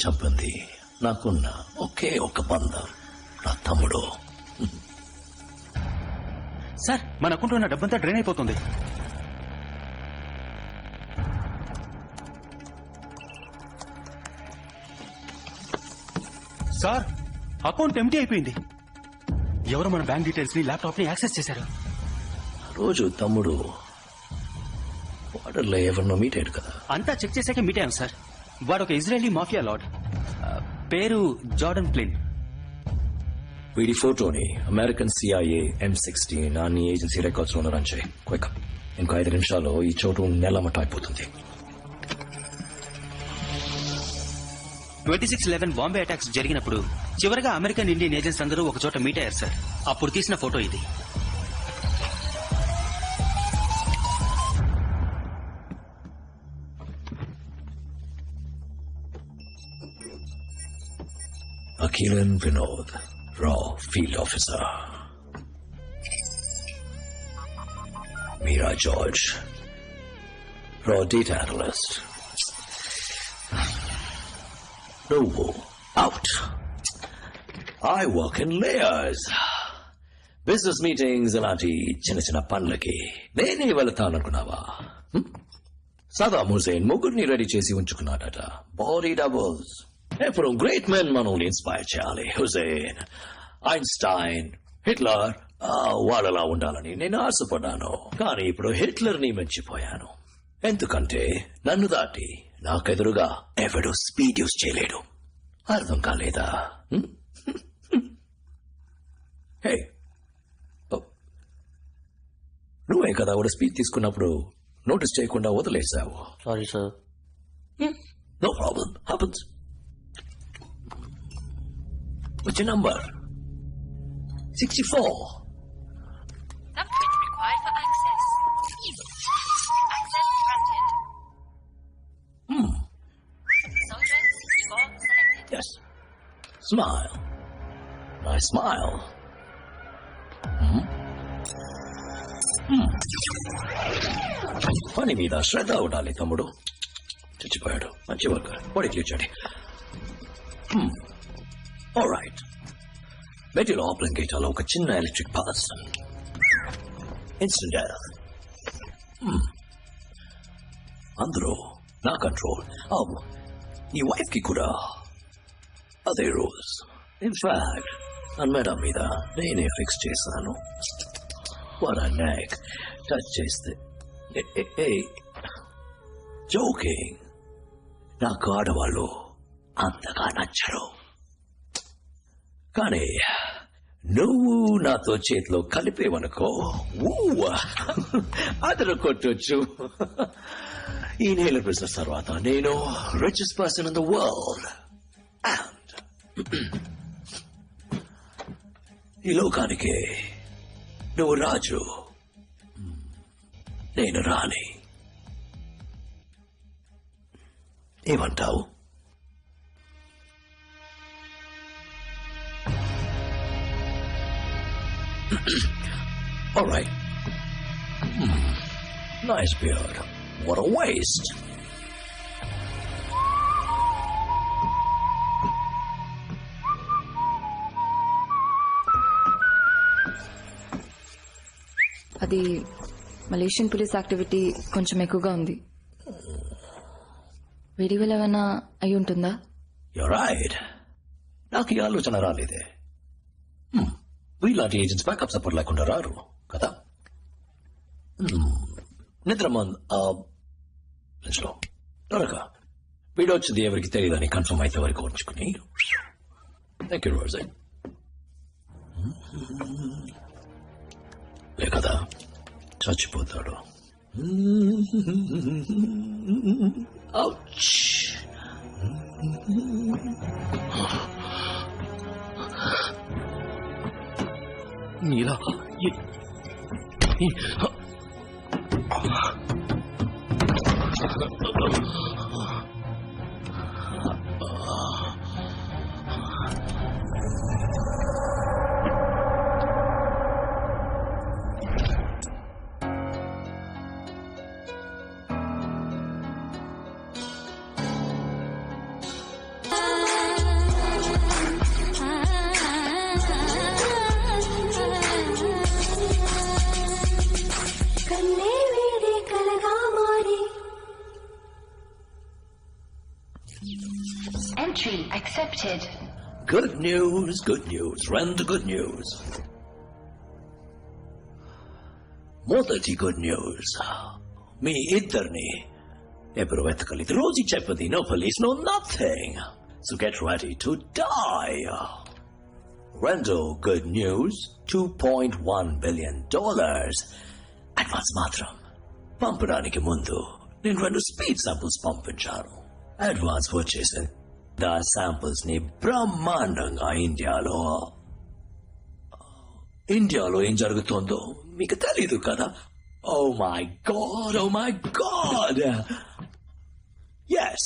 చెప్పింది నాకున్న ఒకే ఒక బంధం, నా తమ్ముడు. సార్, మన అకౌంట్లో ఉన్న డబ్బంతా డ్రైన్ అయిపోతుంది. సార్, అకౌంట్ ఎంటీ అయిపోయింది. ఎవరు మన బ్యాంక్ డీటెయిల్స్ ని, ల్యాప్టాప్ ని యాక్సెస్ చేశారు. రోజు తమ్ముడు వాటర్లో ఎవరినో మీట్ అయ్యాడు కదా. అంతా చెక్ చేశాక మీట్ అయ్యాం సార్. వాడు ఒక ఇజ్రాయలీ మాఫియా లార్డ్, పేరు జార్డన్ ప్లిన్. వీడి ఫోటోని అమెరికన్ CIA M16 అన్ని ఏజెన్సీ రికార్డ్స్ లో రన్ చేయి. క్విక్. ఇంకో 5 నిమిషాల్లో ఈ చోటు నెలమట అయిపోతుంది. 26/11 బాంబే అటాక్స్ జరిగినప్పుడు చివరిగా అమెరికన్ ఇండియన్ ఏజెంట్స్ అందరూ ఒక చోట మీట్ అయ్యారు సార్. అప్పుడు తీసిన ఫోటో ఇది. Akilan Vinod, Raw Field Officer. Meera George, Raw Data Analyst. No, out. I work in layers. Business meetings అలాంటి చిన్న చిన్న పనులకి నేనే వెళతాననుకున్నావా? సదాం హుసేన్ ముగ్గురిని రెడీ చేసి ఉంచుకున్నాడట. Body doubles. ఎప్పుడు గ్రేట్ మెన్ మనల్ని ఇన్స్పైర్ చేయాలి. హుసేన్, ఐన్స్టైన్, హిట్లర్ వాళ్ళలా ఉండాలని నేను ఆశపడ్డాను. కానీ ఇప్పుడు హిట్లర్ ని మెచ్చిపోయాను. ఎందుకంటే నన్ను దాటి నాకెదురుగా ఎవడు స్పీడ్ యూజ్ చేయలేడు. అర్థం కాలేదా? హే, నువ్వే కదా వాడు స్పీడ్ తీసుకున్నప్పుడు నోటీస్ చేయకుండా వదిలేసావు. Sorry sir. No problem, happens. What's your number? 64. Thumbprint required for access. Access granted. Soldier 64 selected. Yes. Smile. Nice smile. పని మీద శ్రద్ధ ఉండాలి తమ్ముడు. చచ్చిపోయాడు. మంచి వర్క్. బాడీ క్లీన్ చేయండి. All right. మెటీరియల్ ఆప్లింగ్ గేటాలో ఒక చిన్న ఎలక్ట్రిక్ పల్స్. Instant death. అందరూ నా కంట్రోల్. నీ వైఫ్ కి కూడా అదే రూల్స్. ఇన్ఫాక్ట్ నా మేడం మీద నేనే ఫిక్స్ చేశాను. వాట్ ఆ నెక్ టచ్ చేస్తే జోకింగ్. నాకు ఆడవాళ్ళు అంతగా నచ్చరు. కానీ నువ్వు నాతో చేతిలో కలిపేవనుకో అదరు కొట్టొచ్చు. ఈ నేల బిజినెస్ తర్వాత నేను richest person in the world. And ఈ లోకానికి నువ్వు రాజు, నేను రాణి. ఏమంటావు? All right. Nice beard. What a waste. అది మలేషియన్ పోలీస్ యాక్టివిటీ కొంచెం ఎక్కువగా ఉంది. వీడి వల్ల ఏమైనా అయి ఉంటుందా? You're right. నాకు ఈ ఆలోచన రాలేదే. వీళ్ళంటి ఏజెంట్స్ బ్యాకప్ సపోర్ట్ లేకుండా రారు కదా. నిద్రలో త్వరగా వీడొచ్చింది ఎవరికి తెలియదని కన్ఫర్మ్ అయితే వరకు ఉంచుకుని. థ్యాంక్ యూ రోజే. లే కదా చచ్చిపోతాడు. Ouch. నీలా Entry accepted. Good news, good news. Rent good news. మొదటి గుడ్ న్యూస్ మీ ఇద్దరిని ఎప్పుడు వెతకలేదు రోజు చెప్పది no police no nothing so get ready to die రెండో గుడ్ న్యూస్ $2.1 billion అడ్వాన్స్ మాత్రం పంపడానికి ముందు నేను 2 స్పీడ్ శాంపుల్స్ పంపించాను అడ్వాన్స్ వచ్చేసింది ఆ శాంపుల్స్ ని బ్రహ్మాండంగా ఇండియాలో ఏం జరుగుతుందో మీకు తెలీదు కదా oh my God yes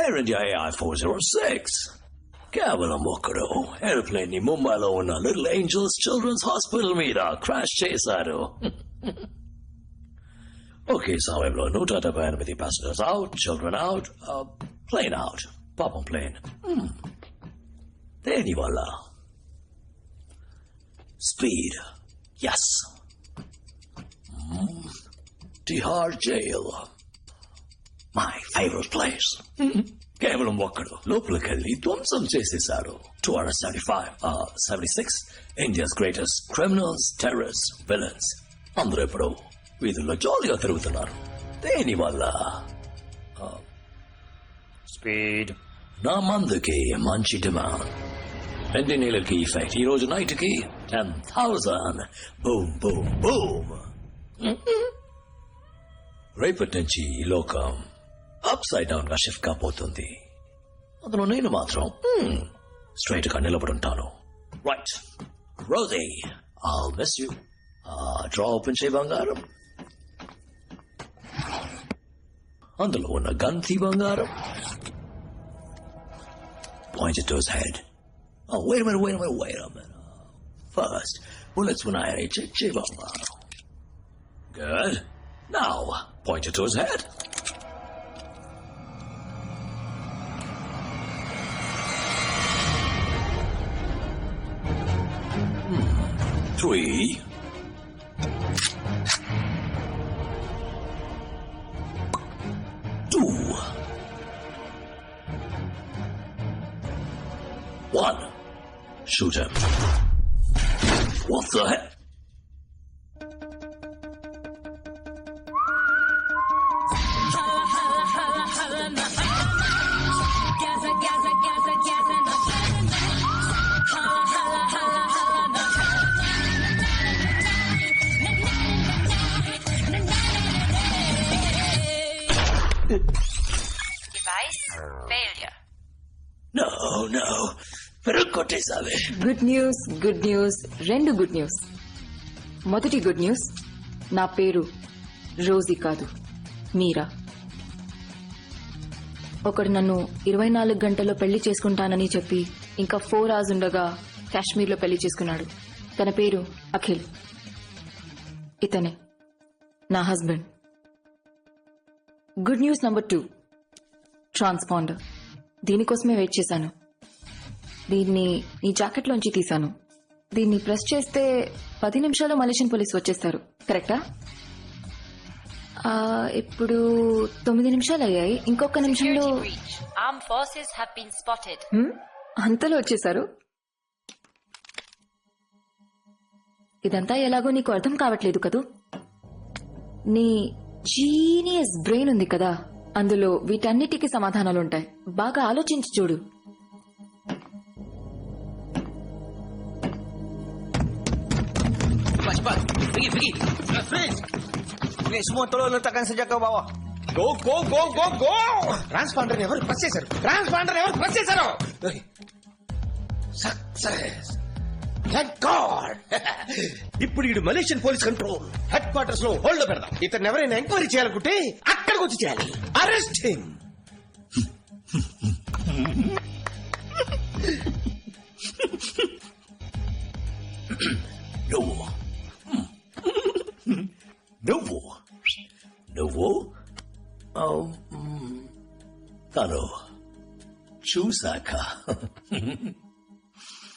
Air India AI 406 కేవలం ఒక్కడు ఏరోప్లేన్ ని ముంబైలో ఉన్న లిటిల్ ఏంజల్స్ చిల్డ్రన్స్ హాస్పిటల్ మీద క్రాష్ చేశారు ఒకే సమయంలో 178 passengers out children out plane out పాపం ప్లేన్ దేని వల్ల Speed. Yes. Tihar Jail. My favorite place. కేవలం ఒక్కడు లోపలికెళ్ళి ధ్వంసం చేసేశారు 76 India's greatest criminals terrorist villains అందరూ ఇప్పుడు వీధుల్లో జాలీగా తిరుగుతున్నారు దేని వల్ల స్పీడ్ నా మందుకి మంచి డిమాండ్ 2 నెలలకి ఇఫెక్ట్ ఈ రోజు నైట్ కి 10,000 బూమ్ బూమ్ బూమ్ రేపటి నుంచి ఈ లోకం అప్ సైడ్ డౌన్ గా షిఫ్ట్ కాబోతుంది అందులో నేను మాత్రం స్ట్రైట్ గా నిలబడుంటాను right Rosie I'll miss you drawer open చేయి బంగారం అందులో ఉన్న గంతి బంగారం point it to his head. Oh, wait a minute. First, bullets when I check. Good. Now, point it to his head. Three. Two. 1. Shoot him. What the heck? Device failure. No. కొట్టేసావే good news 2 good news మొదటి good news నా పేరు Rosie కాదు మీరా ఒకడు నన్ను 24 గంటల్లో పెళ్లి చేసుకుంటానని చెప్పి ఇంకా 4 hours ఉండగా కాశ్మీర్లో పెళ్లి చేసుకున్నాడు తన పేరు అఖిల్ ఇతనే నా husband good news number 2 transponder దీనికోసమే వెయిట్ చేశాను దీన్ని ఈ జాకెట్లోంచి తీశాను దీన్ని ప్రెస్ చేస్తే 10 నిమిషాల్లో మలేషియన్ పోలీస్ వచ్చేస్తారు కరెక్టా ఇప్పుడు 9 నిమిషాలు అయ్యాయి ఇంకొక నిమిషంలో Security breach. Armed forces have been spotted. అంతలో వచ్చేసారు ఇదంతా ఎలాగో నీకు అర్థం కావట్లేదు కదూ నీ జీనియస్ బ్రెయిన్ ఉంది కదా అందులో వీటన్నిటికీ సమాధానాలుంటాయి బాగా ఆలోచించి చూడు Cepat. Pergi. Freeze. Please, semua tolong letakkan senjata ke bawah. Go. Transponder ఎవరు ప్రెస్ చేశారు సక్సెస్ థాంక్ గాడ్ ఇప్పుడు ఈ Malaysian police control head quarters లో హోల్డ్ లో పెడదాం ఇతను ఎవరైనా ఎంక్వైరీ చేయాలనుకుంటే అక్కడికి వచ్చి చేయాలి అరెస్ట్ హిమ్ నువ్వు తను చూసాక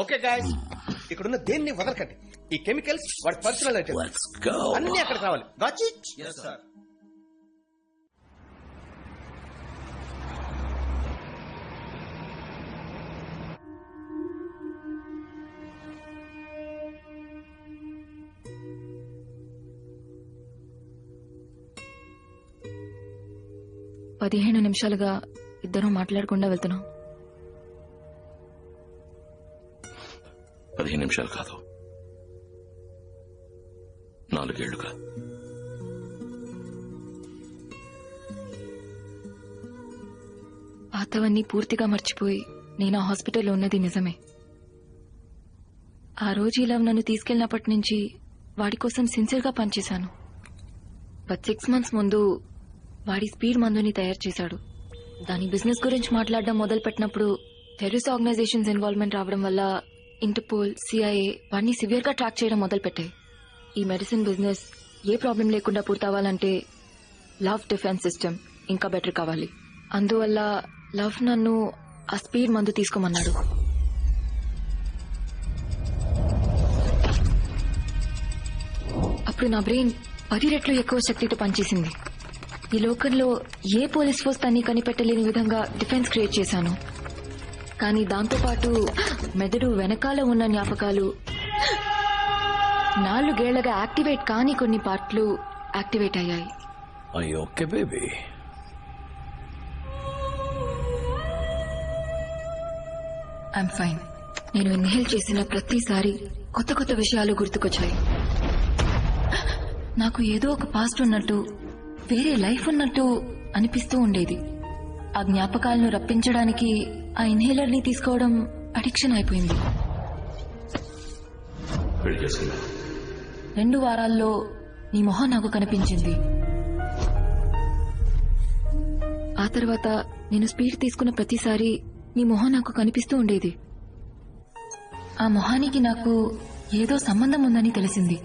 ఓకే గాయ్స్ ఇక్కడున్న దేన్ని వదలకండి ఈ కెమికల్స్ వాడి పర్సనల్ Let's go. అన్ని అక్కడికి రావాలి గాట్ ఇట్ yes sir 15 నిమిషాలుగా ఇద్దరం మాట్లాడకుండా వెళ్తున్నాం. 15 నిమిషాలు కాదు, 4 ఏళ్లుగా. పాతవన్నీ పూర్తిగా మర్చిపోయి నేను ఆ హాస్పిటల్లో ఉన్నది నిజమే. ఆ రోజు ఇలా నన్ను తీసుకెళ్లినప్పటి నుంచి వాడి కోసం సిన్సియర్గా పనిచేశాను. బట్ 6 months ముందు వాడి స్పీడ్ మందుని తయారు చేశాడు. దాని బిజినెస్ గురించి మాట్లాడడం మొదలు పెట్టినప్పుడు టెర్రరిస్ట్ ఆర్గనైజేషన్స్ ఇన్వాల్వ్మెంట్ రావడం వల్ల ఇంటర్పోల్, CIA వాడిని సివియర్ గా ట్రాక్ చేయడం మొదలు పెట్టాయి. ఈ మెడిసిన్ బిజినెస్ ఏ ప్రాబ్లం లేకుండా పూర్తవ్వాలంటే లవ్ డిఫెన్స్ సిస్టమ్ ఇంకా బెటర్ కావాలి. అందువల్ల లవ్ నన్ను ఆ స్పీడ్ మందు తీసుకోమన్నాడు. అప్పుడు నా బ్రెయిన్ 10 రెట్లు ఎక్కువ శక్తితో పనిచేసింది. ఈ లోకంలో ఏ పోలీస్ ఫోర్స్ దాన్ని కనిపెట్టలేని విధంగా డిఫెన్స్ క్రియేట్ చేశాను. కానీ దాంతోపాటు మెదడు వెనకాల ఉన్న జ్ఞాపకాలు, 4 ఏళ్లగా యాక్టివేట్ కాని కొన్ని పార్ట్లు యాక్టివేట్ అయ్యాయి. అయ్యో ఓకే బేబీ. I'm fine. నేను ఇన్హేల్ చేసిన ప్రతిసారి కొత్త కొత్త విషయాలు గుర్తుకొచ్చాయి. నాకు ఏదో ఒక పాస్ట్ ఉన్నట్టు, వేరే లైఫ్ ఉన్నట్టు అనిపిస్తూ ఉండేది. ఆ జ్ఞాపకాలను రప్పించడానికి ఆ ఇన్హేలర్ ని తీసుకోవడం అడిక్షన్ అయిపోయింది. పెళ్లి చేసుకున్నా 2 వారాల్లో నీ మొహం నాకు కనిపించింది. ఆ తర్వాత నేను స్పీడ్ తీసుకున్న ప్రతిసారి నీ మొహం నాకు కనిపిస్తూ ఉండేది. ఆ మొహానికి నాకు ఏదో సంబంధం ఉందని తెలిసింది.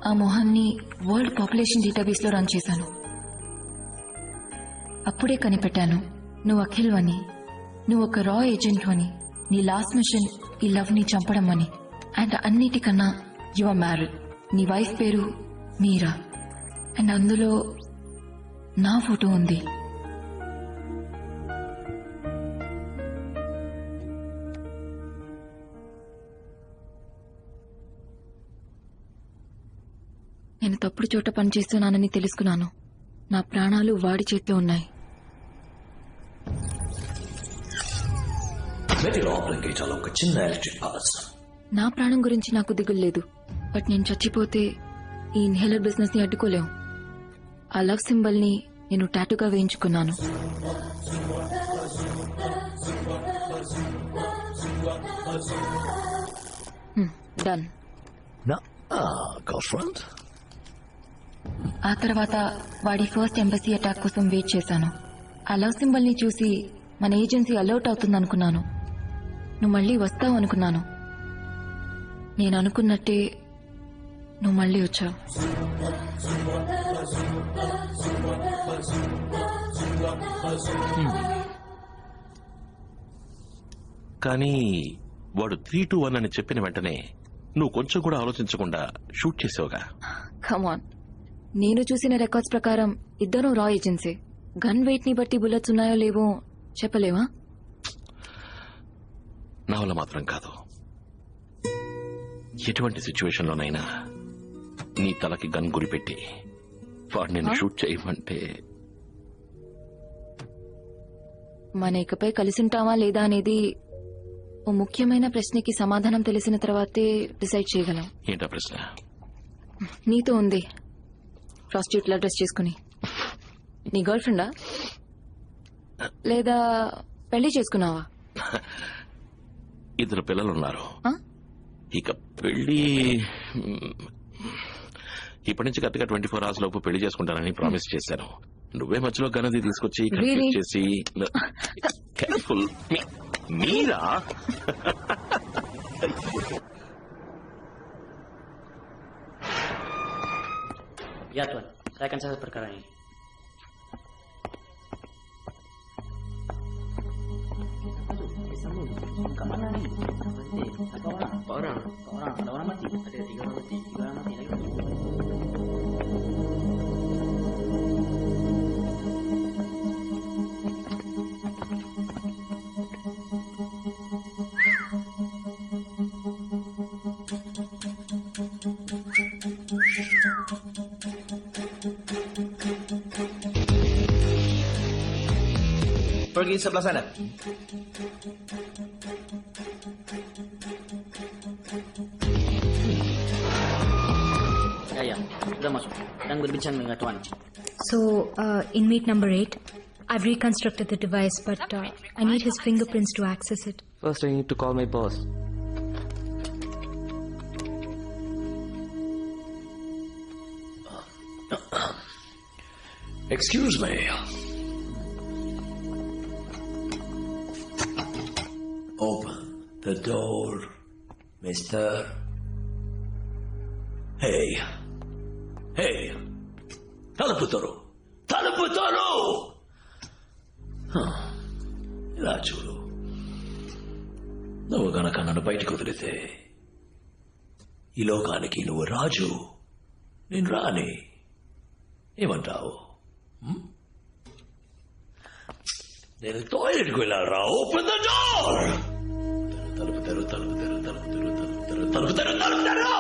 ఆ మొహాన్ని వరల్డ్ పాపులేషన్ డేటాబేస్ లో రన్ చేశాను. అప్పుడే కనిపెట్టాను, నువ్వు అఖిల్ అని, నువ్వు ఒక రా ఏజెంట్ అని, నీ లాస్ట్ మిషన్ ఈ లవ్ ని చంపడం అని. అండ్ అన్నిటికన్నా యు ఆర్ మ్యారీడ్. నీ వైఫ్ పేరు మీరా. అండ్ అందులో నా ఫోటో ఉంది. నేను తప్పుడు చోట పనిచేస్తున్నానని తెలుసుకున్నాను. నా ప్రాణాలు వాడి చేతిలో ఉన్నాయి. మెటీ లోపలికి చాలా ఒక చిన్న ఎలక్ట్రిక్ పవర్స్. నా ప్రాణం గురించి నాకు దిగులు లేదు. బట్ నేను చచ్చిపోతే ఈ ఇన్హేలర్ బిజినెస్ ని అడ్డుకోలేం. ఆ లవ్ సింబల్ ని నేను టాటూగా వేయించుకున్నాను. డన్. నా గర్ల్ ఫ్రెండ్. ఆ తర్వాత వాడి ఫస్ట్ ఎంబసీ అటాక్ కోసం వెయిట్ చేశాను. ఆ లవ్ సింబల్ ని చూసి మన ఏజెన్సీ అలర్ట్ అవుతుందనుకున్నాను. నువ్వు మళ్ళీ వస్తావు అనుకున్నాను. నేను అనుకున్నట్టే నువ్వు మళ్ళీ వచ్చావు. కానీ వాడు 3-2-1 అని చెప్పిన వెంటనే నువ్వు కొంచెం కూడా ఆలోచించకుండా షూట్ చేసావుగా. కమాన్, నేను చూసిన రికార్డ్స్ ప్రకారం ఇద్దరం రా ఏజెన్సీ. గన్ వెయిట్ ని బట్టి బుల్లెట్స్ ఉన్నాయో లేవో చెప్పలేవా? నా వల్ల మాత్రం కాదు. ఎటువంటి సిచ్యువేషన్ లోనైనా నీ తలకి గన్ గురిపెట్టి వాడు నేను షూట్ చేయమంటే మన ఇకపై కలిసుంటావా లేదా అనేది ఓ ముఖ్యమైన ప్రశ్నకి సమాధానం తెలిసిన తర్వాతే డిసైడ్ చేయగలం. ఏంటా ప్రశ్న? నీతో ఉంది ప్రాస్టిట్యూట్ లా డ్రెస్ చేసుకుని. నీ గర్ల్ ఫ్రెండా లేదా పెళ్లి చేసుకున్నావా? 2 పిల్లలున్నారు. ఆ? ఇక పెళ్లి ఇప్పటి నుంచి కరెక్ట్గా 24 hours లోపు పెళ్లి చేసుకుంటానని ప్రామిస్ చేశాను. నువ్వే మధ్యలో గనది తీసుకొచ్చి Really? కన్ఫ్యూజ్ చేసి careful Meera Ya tuan, saya akan catat perkara ini. Kemana nih? Berapa orang? Orang. Ada orang mati. Ada 3 orang mati. 3 orang mati lagi. pergi sebelah sana. Ya, sudah masuk. Sedang berbincang dengan tuan. So, inmate number 8, I've reconstructed the device, but I need his fingerprints to access it. First, I need to call my boss. Excuse me. Open the door, mister. Hey. Hey. తలుపు తెరు. తలుపు తెరు. ఇలా చూడు. నువ్వు గనక నన్ను బయటికి వదిలితే ఈ లోకానికి నువ్వు రాజు, నేను రాని. ఏమంటావు? నేను టాయిలెట్కి వెళ్ళారా? Open the door. తలుపు తెరు, తలుపు తెరు, తలుపు తెరు, తలుపు తెరు, తలుపు తెరు, తలుపు తెరు.